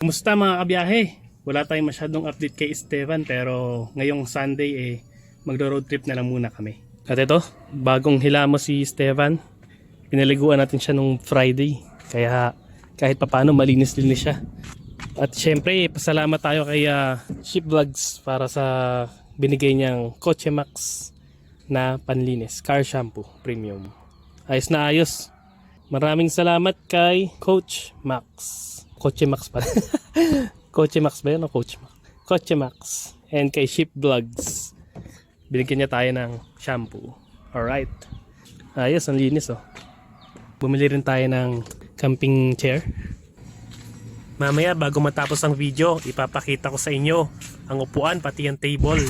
Kumusta mga kabiyahe? Wala tayong masyadong update kay Esteban pero ngayong Sunday magro-road trip na lang muna kami. At ito, bagong hilamos si Esteban. Pinaliguan natin siya nung Friday. Kaya kahit papaano malinis-linis siya. At syempre, pasalamat tayo kay Ship Vlogs para sa binigay niyang Kotse Max na panlinis. Car shampoo, premium. Ayos na ayos. Maraming salamat kay Coach Max. Kotse Max pa. Kotse Max ba yun o Coach Max? Kotse Max. And kay Ship Vlogs. Binigyan niya tayo ng shampoo. Alright. Ayos, ang linis oh. Bumili rin tayo ng camping chair. Mamaya bago matapos ang video, ipapakita ko sa inyo ang upuan pati ang table.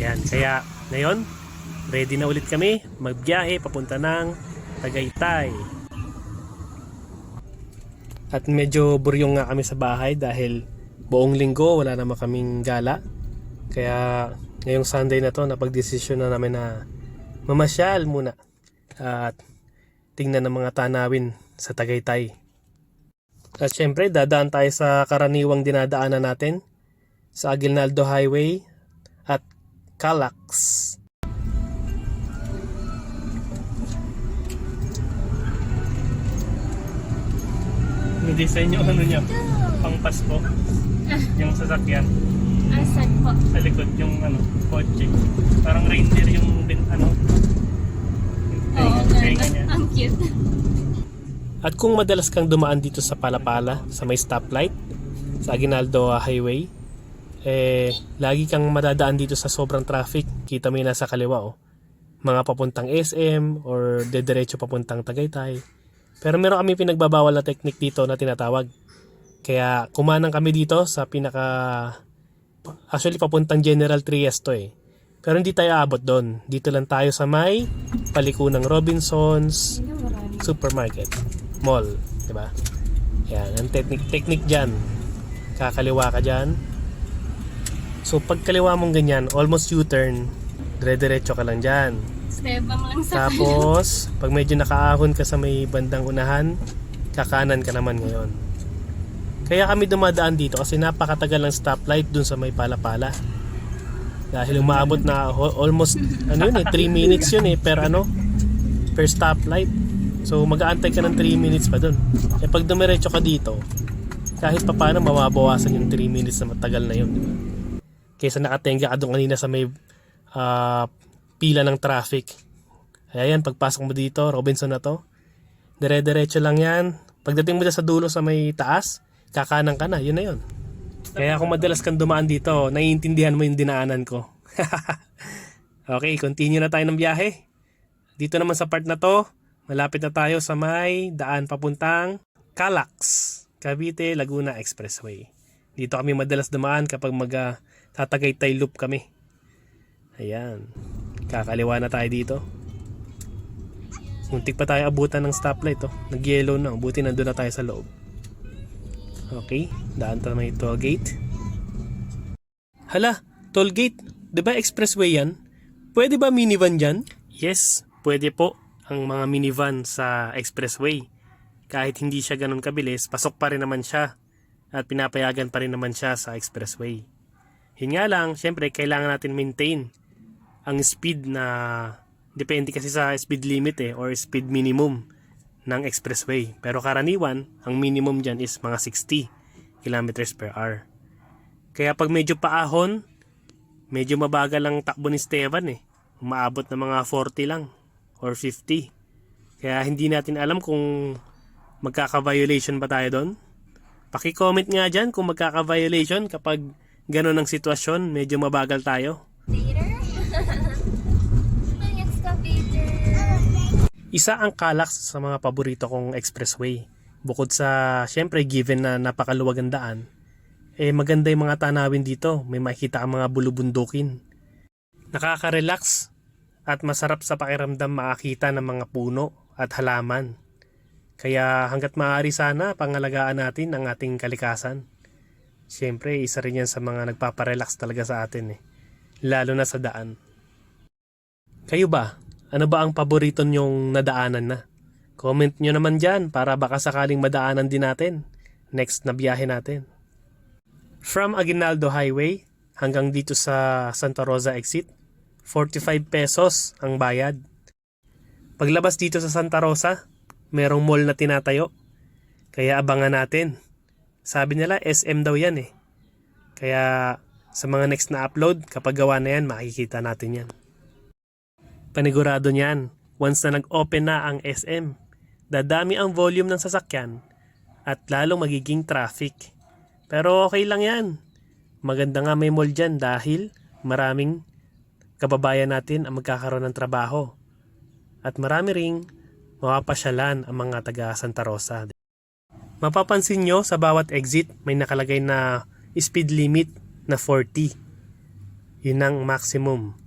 Ayan, kaya ngayon, ready na ulit kami magbiyahe papunta ng Tagaytay. At medyo buryong nga kami sa bahay dahil buong linggo wala naman kaming gala. Kaya ngayong Sunday na to napagdesisyon na namin na mamasyal muna at tingnan ng mga tanawin sa Tagaytay. At syempre dadaan tayo sa karaniwang dinadaanan natin sa Aguinaldo Highway at Calax. Design yung ano niya, pang Pasko, yung sasakyan. Asan po? Sa likod yung ano, kotse. Parang reindeer yung ano. Oo nga, ang cute. At kung madalas kang dumaan dito sa Palapala, sa may stoplight, sa Aguinaldo Highway, lagi kang madadaan dito sa sobrang traffic. Kita mo yung nasa kaliwa oh. Mga papuntang SM or dediretso papuntang Tagaytay. Pero meron kami pinagbabawal na technique dito na tinatawag. Kaya kumanang kami dito sa actually papuntang General Trias to eh. Pero hindi tayo aabot doon. Dito lang tayo sa may paliko ng Robinsons Supermarket Mall, di ba? Yan, ang technique diyan. Kakaliwa ka diyan. So pag kaliwa mong ganyan, almost U-turn, dire-diretso ka lang diyan. Stebang lang sa Tapos, pag medyo nakaahon ka sa may bandang unahan, kakanan ka naman ngayon. Kaya kami dumadaan dito kasi napakatagal ng stoplight dun sa may Palapala. Dahil umaabot na almost 3 minutes yun per stoplight. So mag-aantay ka ng 3 minutes pa dun. Pag dumiretso ka dito, kahit pa paano mababawasan yung 3 minutes na matagal na yun, diba? Kaysa nakatenga ka dun kanina sa may pila ng traffic. Ayan, pagpasok mo dito, Robinson na to. Dire-diretso lang yan. Pagdating mo dyan sa dulo sa may taas, kakanan ka na. Yun na yun. Kaya kung madalas kang dumaan dito, naiintindihan mo yung dinaanan ko. Okay, continue na tayo ng biyahe. Dito naman sa part na to, malapit na tayo sa may daan papuntang Calax, Cavite, Laguna Expressway. Dito kami madalas dumaan kapag tatagaytay loop kami. Ayan. Kakaliwa na tayo dito. Muntik pa tayo abutan ng stoplight oh. Nag-yellow na. Buti nandun na tayo sa loob. Okay. Daan tayo may toll gate. Hala, toll gate. Diba expressway yan? Pwede ba minivan dyan? Yes, pwede po ang mga minivan sa expressway. Kahit hindi siya ganun kabilis, pasok pa rin naman siya. At pinapayagan pa rin naman siya sa expressway. Yun nga lang, syempre kailangan natin maintain ang speed na depende kasi sa speed limit or speed minimum ng expressway. Pero karaniwan, ang minimum dyan is mga 60 kilometers per hour. Kaya pag medyo paahon, medyo mabagal ang takbo ni Esteban Umaabot na mga 40 lang or 50. Kaya hindi natin alam kung magkaka-violation ba tayo doon. Paki-comment nga dyan kung magkaka-violation kapag gano'n ang sitwasyon, medyo mabagal tayo. Isa ang Calax sa mga paborito kong expressway. Bukod sa, syempre, given na napakaluwag ang daan, maganda yung mga tanawin dito. May makikita ang mga bulubundukin. Nakaka-relax at masarap sa pakiramdam makakita ng mga puno at halaman. Kaya hanggat maaari sana, pangalagaan natin ang ating kalikasan. Syempre, isa rin yan sa mga nagpaparelax talaga sa atin lalo na sa daan. Kayo ba? Ano ba ang paborito nyong nadaanan na? Comment nyo naman dyan para baka sakaling madaanan din natin next na biyahe natin. From Aguinaldo Highway hanggang dito sa Santa Rosa exit, 45 pesos ang bayad. Paglabas dito sa Santa Rosa, merong mall na tinatayo. Kaya abangan natin. Sabi nila SM daw yan eh. Kaya sa mga next na upload, kapag gawa na yan, makikita natin yan. Panigurado niyan, once na nag-open na ang SM, dadami ang volume ng sasakyan at lalong magiging traffic. Pero okay lang yan. Maganda nga may mall dyan dahil maraming kababayan natin ang magkakaroon ng trabaho. At marami ring mapapasyalan ang mga taga Santa Rosa. Mapapansin nyo sa bawat exit may nakalagay na speed limit na 40. Yun ang maximum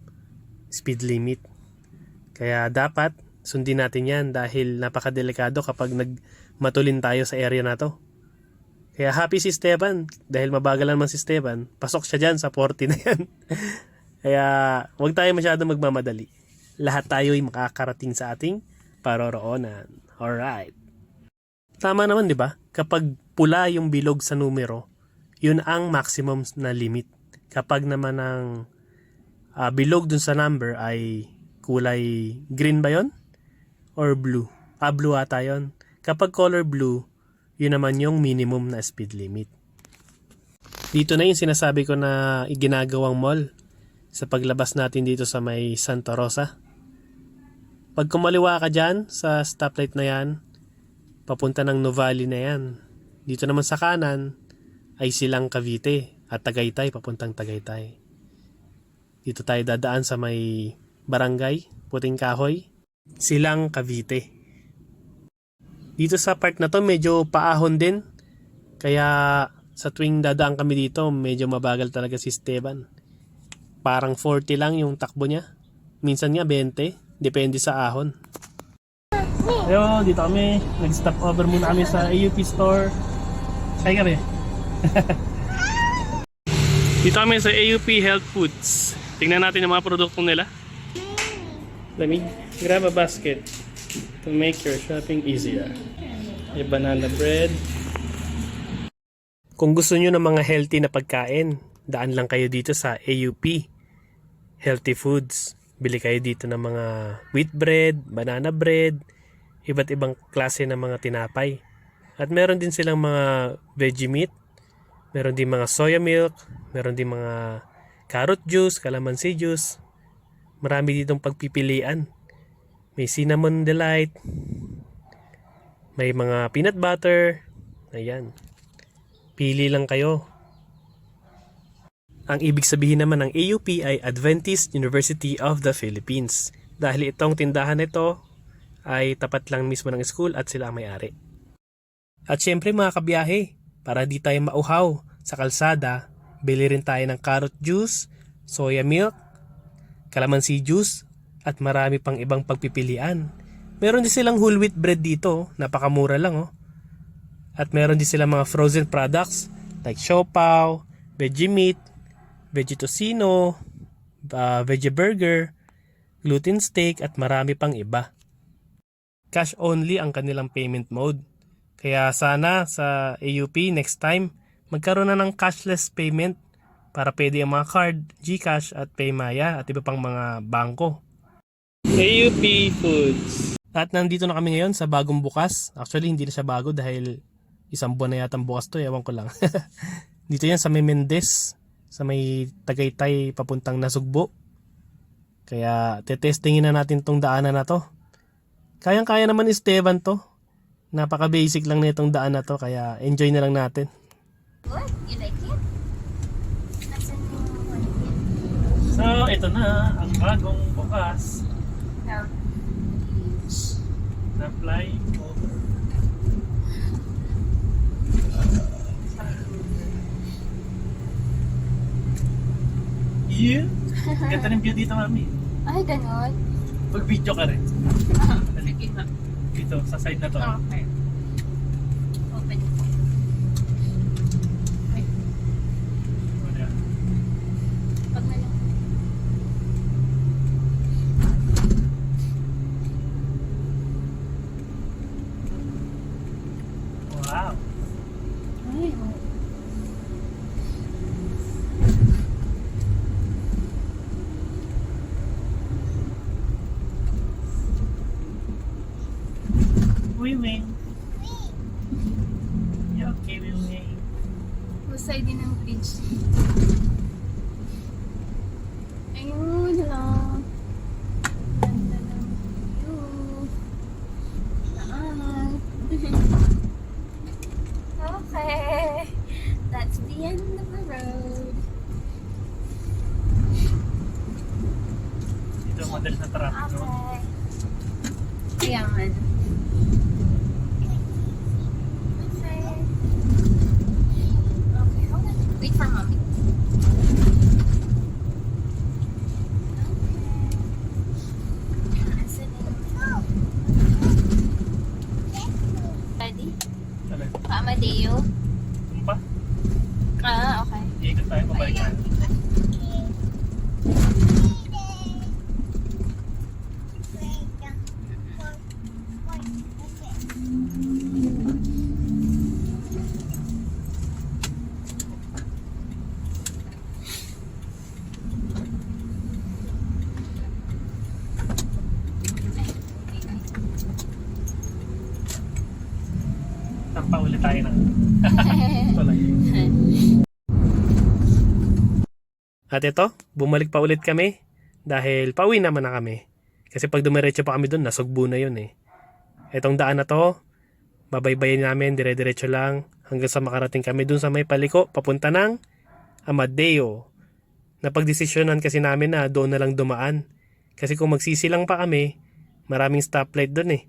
speed limit. Kaya dapat sundin natin yan dahil napakadelikado kapag nagmatulin tayo sa area na to. Kaya happy si Esteban dahil mabagal naman si Esteban. Pasok siya dyan sa 40 na yan. Kaya huwag tayo masyadong magmamadali. Lahat tayo ay makakarating sa ating paroroonan. Alright. Tama naman, di ba? Kapag pula yung bilog sa numero, yun ang maximum na limit. Kapag naman ang bilog dun sa number ay kulay green ba yun? Or blue? Blue ata yun. Kapag color blue, yun naman yung minimum na speed limit. Dito na yung sinasabi ko na ginagawang mall sa paglabas natin dito sa may Santa Rosa. Pag kumaliwa ka dyan sa stoplight na yan, papunta ng Nuvali na yan. Dito naman sa kanan ay Silang Cavite at Tagaytay, papuntang Tagaytay. Dito tayo dadaan sa may barangay, Puting Kahoy, Silang Cavite. Dito sa part na to medyo paahon din. Kaya sa tuwing dadaan kami dito, medyo mabagal talaga si Esteban. Parang 40 lang yung takbo niya. Minsan nga 20, depende sa ahon. Ayun, dito kami. Nag-stop over muna kami sa AUP store. Kaya kami. Dito kami sa AUP Health Foods. Tingnan natin yung mga produkto nila. Let me grab a basket to make your shopping easier. May banana bread. Kung gusto nyo ng mga healthy na pagkain, daan lang kayo dito sa AUP Healthy Foods. Bili kayo dito ng mga wheat bread, banana bread, iba't ibang klase ng mga tinapay. At meron din silang mga veggie meat, meron din mga soya milk, meron din mga carrot juice, calamansi juice. Marami ditong pagpipilian. May cinnamon delight, may mga peanut butter. Ayan. Pili lang kayo. Ang ibig sabihin naman ng AUP ay Adventist University of the Philippines. Dahil itong tindahan nito ay tapat lang mismo ng school at sila ang may-ari. At syempre mga kabiyahe, para di tayo mauhaw sa kalsada, bili rin tayo ng carrot juice, soya milk, calamansi juice, at marami pang ibang pagpipilian. Meron din silang whole wheat bread dito, napakamura lang oh. At meron din silang mga frozen products like siopaw, veggie meat, veggie tocino, veggie burger, gluten steak at marami pang iba. Cash only ang kanilang payment mode. Kaya sana sa AUP next time magkaroon na ng cashless payment para pwede ang mga card, GCash at Paymaya at iba pang mga bangko. AUP Foods. At nandito na kami ngayon sa bagong bukas. Actually hindi na siya bago dahil isang buwan na yatang bukas to, ewan ko lang. Dito yan sa may Mendez, sa may Tagaytay papuntang Nasugbo. Kaya tetestingin na natin tong daanan na to. Kayang-kaya naman ni Esteban to. Napaka-basic lang na itong daan na to, kaya enjoy na lang natin. What? You like it? Nasaan yung one? So, ito na ang bagong bukas na flyover. Yeah. Ganda rin view dito, mami. Ay, ganon. Mag-video ka rin. Sige na. Dito, sa side na to. Okay. Open. Ay, pag na lang. Wow. Ay, Wing. Yeah, okay, Wing. Husay din ng bridge. Ayun lang. Ganda ng view. Daan. Okay. That's the end of the road. Dito madalas na traffic, no? Okay. Kaya man. Okay. Okay, hold on. Wait for mommy. Okay. Asan na yung... Ready? Alin? Amadeo? Ano pa? Ah, okay. Ikot tayo, pabalik tayo. Tampa ulit tayo na. Ito lang. At ito, bumalik pa ulit kami dahil pauwi naman na kami. Kasi pag dumiretso pa kami doon, nasugbo na yun eh. Itong daan na to, babaybayin namin, dire-diretso lang hanggang sa makarating kami doon sa may paliko, papunta ng Amadeo. Napagdesisyonan kasi namin na doon na lang dumaan. Kasi kung magsisilang pa kami, maraming stoplight doon eh.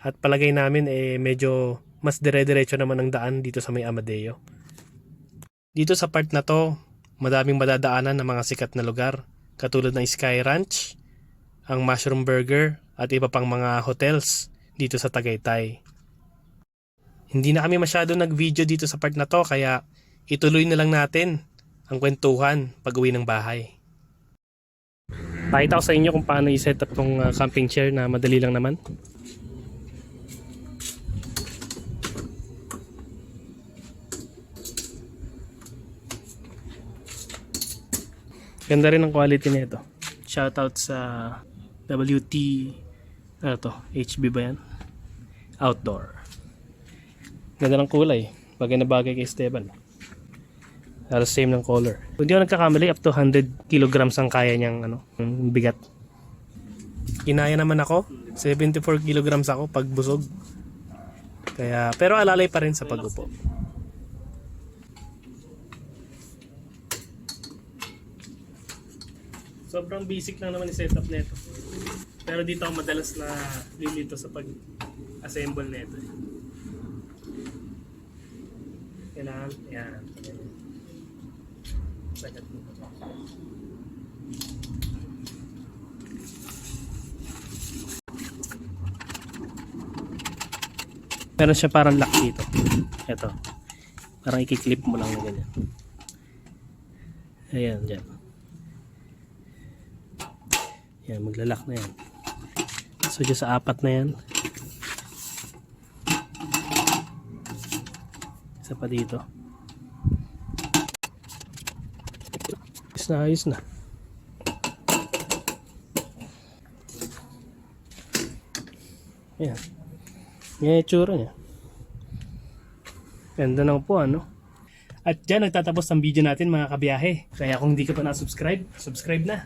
At palagay namin medyo mas dire-diretso naman ang daan dito sa may Amadeo. Dito sa part na to, madaming madadaanan ng mga sikat na lugar katulad ng Sky Ranch, ang Mushroom Burger at iba pang mga hotels dito sa Tagaytay. Hindi na kami masyado nag-video dito sa part na to kaya ituloy na lang natin ang kwentuhan pag uwi ng bahay. Pakita ko sa inyo kung paano i-set up tong camping chair na madali lang naman. Ganda rin ang quality nito. Shoutout sa WT ano to? HB ba yan? Outdoor. Ganda ng kulay. Bagay na bagay kay Esteban. Halos same ng color. Kung di ako nagkakamali, up to 100 kilograms ang kaya niyang bigat. Kinaya naman ako. 74 kilograms ako pag busog. Kaya, pero alalay pa rin sa pag-upo. Sobrang basic lang naman yung setup nito. Pero dito ako madalas na lilito sa pag-assemble nito. Kailangan, yan. Sagat mo. Meron siya parang lock dito. Ito. Parang i-clip mo lang na ganyan. Ayan, dyan. Yan, maglalak na yan. So, dyan sa apat na yan. Isa pa dito. Ayos na. Yan. Yan yung tsura niya. Ganda ng upuan, no? At dyan nagtatapos ang video natin mga kabiyahe. Kaya kung hindi ka pa na-subscribe, subscribe na.